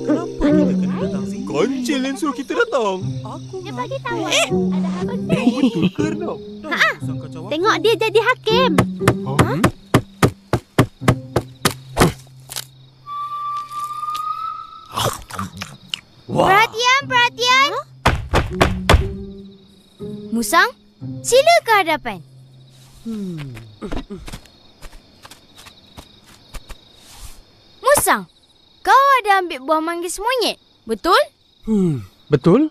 Kenapa kita kena datang sini? Kancil yang suruh kita datang. Dia bagi tahu ada abang saya. Betul ke, Arnab? Tengok dia jadi hakim. Perhatian, perhatian. Musang, sila ke hadapan. Musang, kau ada ambil buah manggis monyet, betul? Betul?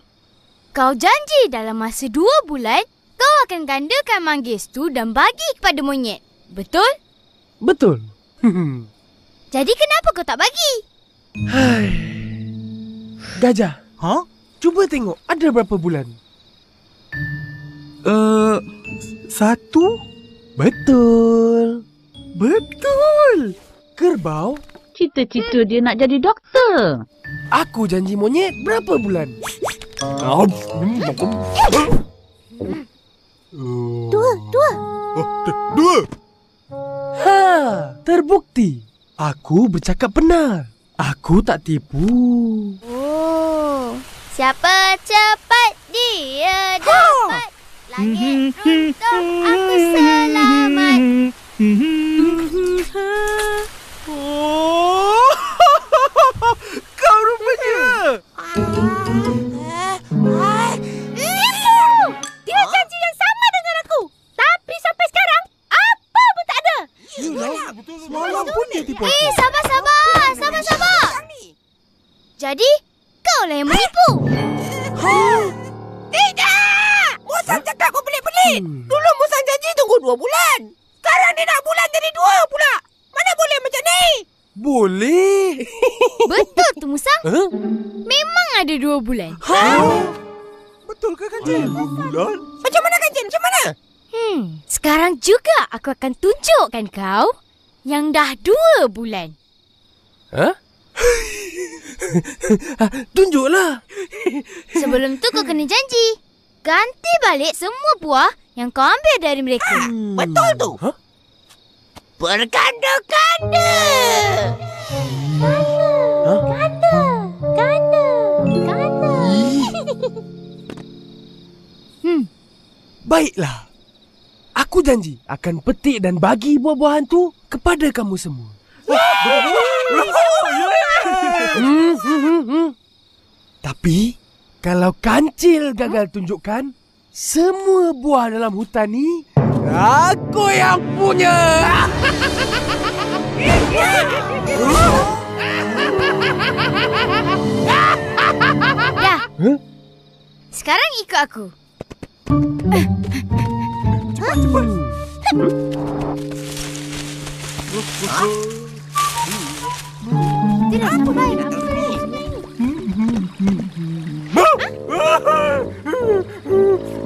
Kau janji dalam masa 2 bulan, kau akan gandakan manggis tu dan bagi kepada monyet, betul? Betul. Jadi kenapa kau tak bagi? Hai. Gajah, Ha? cuba tengok ada berapa bulan? 1? Betul. Betul. Kerbau, Cita-cita dia nak jadi doktor. aku janji monyet berapa bulan? 2. Ha, terbukti. Aku bercakap benar. Aku tak tipu. Oh, siapa cepat dia dapat langit untuk aku selamat. Oh, kau rupanya. Tipu! Dia janji yang sama dengan aku. Tapi sampai sekarang, apa pun tak ada. Semalam pun dia tipu aku. Sabar. Jadi, kaulah yang menipu. Tidak! Musang cakap kau pelik-pelik. Dulu Musang janji tunggu 2 bulan. Sekarang dia nak bulan jadi 2 pula. Mana boleh macam ni? Boleh. Betul tu, Musang. Huh? Memang ada 2 bulan. Betul ke, Kancil? 2 bulan? Macam mana Kancil? Macam mana? Sekarang juga aku akan tunjukkan kau yang dah 2 bulan. Ha? Tunjuklah. Sebelum tu kau kena janji. Ganti balik semua buah yang kau ambil dari mereka. Betul tu. Huh? Berkanda-kanda. Huh? Kanda. Baiklah. Aku janji akan petik dan bagi buah-buahan tu kepada kamu semua. Tapi, kalau Kancil gagal tunjukkan, semua buah dalam hutan ni, aku yang punya. Dah. Huh? Sekarang ikut aku. Tidak apa baik.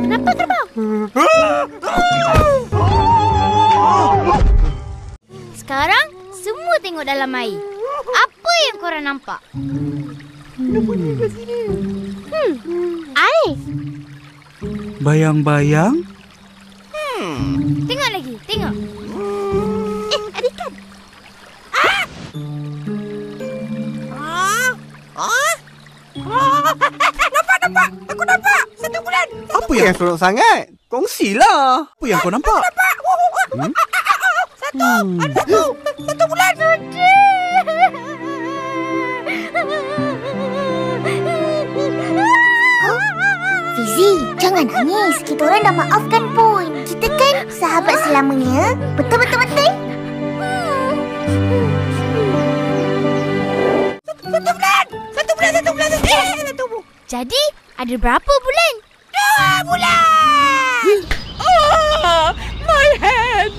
Kenapa terbang? Sekarang semua tengok dalam air. Apa yang korang nampak? Air. Bayang-bayang? Tengok lagi, tengok. Ada ikan. Nampak. Aku nampak. 1 bulan. Apa yang seronok sangat? Kongsilah. Apa yang kau nampak? Satu bulan. Fizi, jangan nangis. Kita orang dah maafkan pun. Kita kan sahabat selamanya. Betul. Satu bulan. Jadi, ada berapa bulan? 2 bulan. My hand.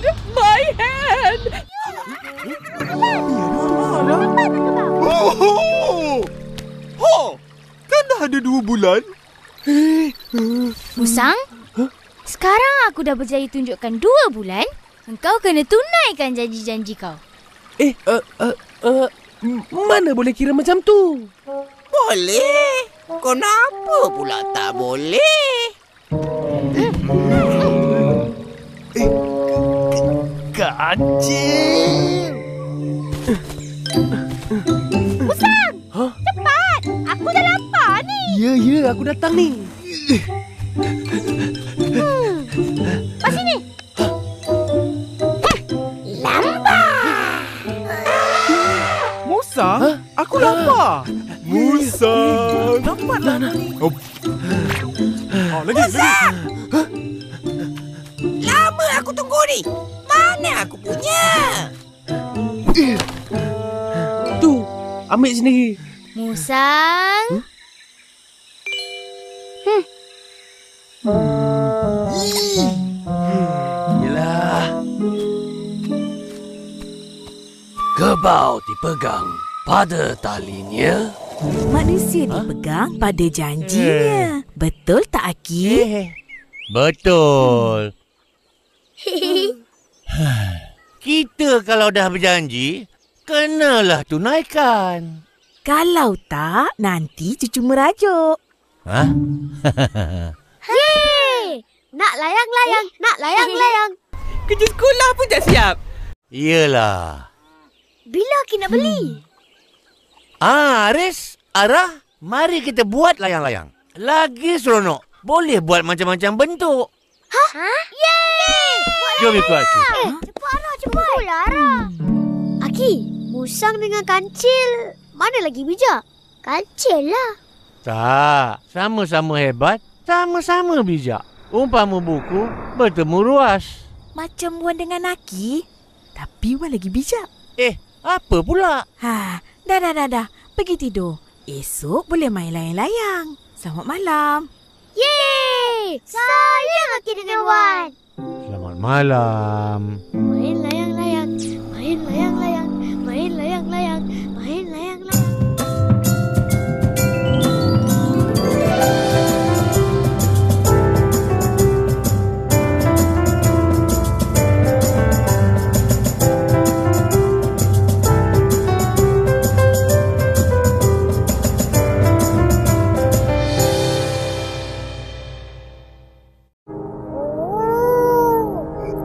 Kan dah ada 2 bulan? Musang, sekarang aku dah berjaya tunjukkan 2 bulan. Engkau kena tunaikan janji-janji kau. Mana boleh kira macam tu? Boleh. Kenapa pula tak boleh? Kancil! aku datang ni. Pas sini. Musa? Aku lapar. Musa. Lambatlah ni. Lagi. Lama aku tunggu ni. Mana aku punya? Tu, ambil sendiri. Musang. Yelah. Kebau dipegang pada talinya. Manusia dipegang pada janjinya. Betul tak, Aki? Betul. Kita kalau dah berjanji, kenalah tunaikan. Kalau tak, nanti cucu merajuk. Ha? Yeay! Nak layang-layang, nak layang-layang. Kerja sekolah pun tak siap. Iyalah. Bila Aki nak beli? Aris, Arah, mari kita buat layang-layang. Lagi seronok. Boleh buat macam-macam bentuk. Yeay! Jom ikut Aki. Cepat Ara, cepat. Ara. Aki, musang dengan kancil. Mana lagi bijak? Kancil lah. Tak, sama-sama hebat, sama-sama bijak. Umpama buku bertemu ruas. Macam Wan dengan Aki. Tapi Wan lagi bijak. Apa pula? Dah. Pergi tidur. Esok boleh main layang-layang. Selamat malam. Yeay! Sayang Aki dengan Wan. Selamat malam. Main layang-layang, main layang-layang, main layang-layang, main layang-layang.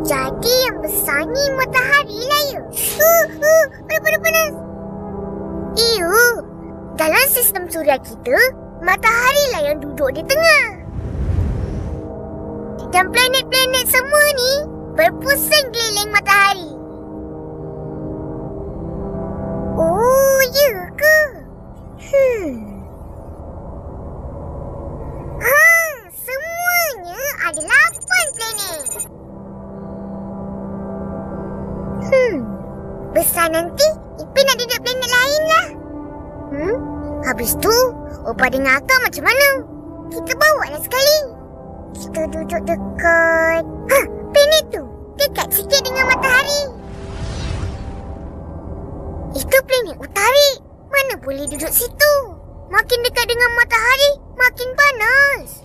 Jadi yang besar ni matahari lah ya. Panas. Dalam sistem suria kita, matahari lah yang duduk di tengah. Dan planet-planet semua ni berpusing keliling matahari. Oh, ya ke? Semuanya ada 8 planet. Besar nanti, Ipin nak duduk planet lain lah. Habis tu, Opa dengan Akak macam mana? Kita bawa lah sekali. Kita duduk dekat... planet tu. Dekat sikit dengan matahari. Itu planet utari. Mana boleh duduk situ? Makin dekat dengan matahari, makin panas.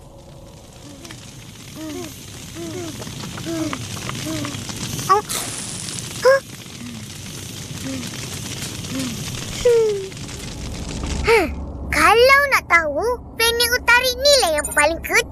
Kalau nak tahu, planet utari ni lah yang paling kecil.